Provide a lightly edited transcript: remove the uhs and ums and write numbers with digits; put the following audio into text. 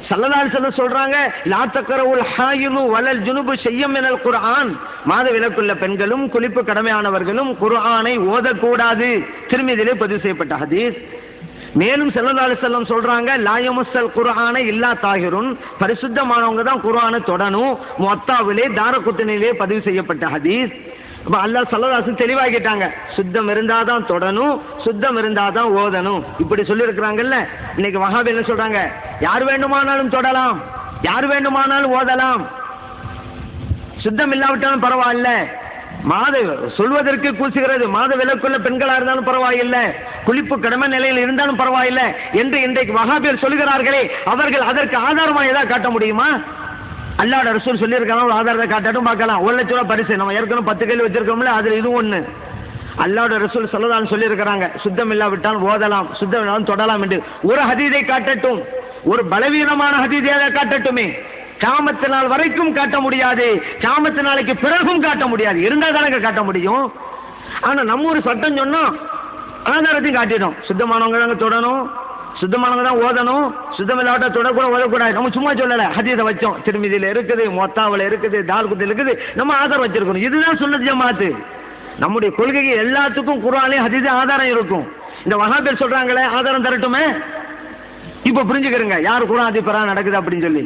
ஸல்லல்லாஹு அலைஹி வஸல்லம் சொல்றாங்க, லா தக்ரவுல் ஹாயிலு வலல் ஜுனுபு ஷையம் மினல் குர்ஆன். மாத விலக்குள்ள பெண்களும் குளிப்பு கடமையானவர்களும் குர்ஆனை ஓதக்கூடாது. திர்மிதியிலே பதிவு செய்யப்பட்ட ஹதீஸ். மேலும் ஸல்லல்லாஹு அலைஹி வஸல்லம் சொல்றாங்க, லா யமஸ்ஸல் குர்ஆன இல்லா தாஹிருன். பரிசுத்தமானவங்க தான் குர்ஆனை தொடணும். முவத்தாவிலே தாரகுத்னியிலே பதிவு செய்யப்பட்ட ஹதீஸ். அப்ப அல்லாஹ் ஸல்லல்லாஹு அலைஹி வஸல்லம் தெளிவாக்கிட்டாங்க, சுத்தம் இருந்தாதான் தொடணும், சுத்தம் இருந்தாதான் ஓதணும். இப்படி சொல்லி இருக்கிறாங்கல்ல. இன்னைக்கு வஹாபி என்ன சொல்றாங்க, யார் வேண்டுமானாலும் தொடலாம், யார் வேண்டுமானாலும் ஓதலாம், சுத்தம் இல்லாவிட்டாலும் பரவாயில்ல, மாத சொல்வதற்கு கூசுகிறது, மாத விலக்குள்ள பெண்களா இருந்தாலும் பரவாயில்லை, குளிப்பு கடமை நிலையில் இருந்தாலும் பரவாயில்லை என்று இன்றைக்கு வஹாபியர் சொல்கிறார்களே, அவர்கள் அதற்கு ஆதாரமா ஏதாவது காட்ட முடியுமா? அல்லாஹ்வுடைய ரசூல் சொல்லியிருக்காங்க, ஒரு ஆதாரத்தை காட்டட்டும் பார்க்கலாம். 1 லட்ச ரூபாய் பரிசு, நம்ம ஏற்கனவே 10 கேள்வி வச்சிருக்கோம்ல, அதுல இது ஒண்ணு. அல்லாஹ்வுடைய ரசூல் ஸல்லல்லாஹு அலைஹி சொல்லியிருக்கிறாங்க, சுத்தம் இல்லாவிட்டால் ஓதலாம், சுத்தம் இல்லாமல் தொடலாம் என்று. ஒரு ஹதீஸை காட்டட்டும், ஒரு பலவீனமான ஹதீஸை காட்டட்டுமே. கியாமத் நாள் வரைக்கும் காட்ட முடியாது, கியாமத் நாளைக்கு பிறகும் காட்ட முடியாது. இருந்தா தானே காட்ட முடியும். ஆனா நம்ம ஒரு சட்டம் சொன்னோம், ஆதாரத்தையும் காட்டிடும். சுத்தமானவங்க தாங்க தொடணும், சுத்தமானவங்க தான் ஓதணும், சுத்தம் இல்லாட்ட தொடக்கூட ஓதக்கூடாது. நம்ம சும்மா சொல்லல, ஹதீஸை வச்சோம். திருமிதியில இருக்குது, முவத்தாவில் இருக்குது, தால்குத்தில் இருக்குது, நம்ம ஆதாரம் வச்சிருக்கணும். இதுதான் சுன்னத் ஜமாத்து. நம்முடைய கொள்கைக்கு எல்லாத்துக்கும் குர்ஆன்லயும் ஹதீஸும் ஆதாரம் இருக்கும். இந்த வஹாபியர் சொல்றாங்களே, ஆதாரம் தரட்டுமே. இப்ப புரிஞ்சுக்கிறங்க யார் குர்ஆன் ஹதீஸ் நடக்குது அப்படின்னு சொல்லி.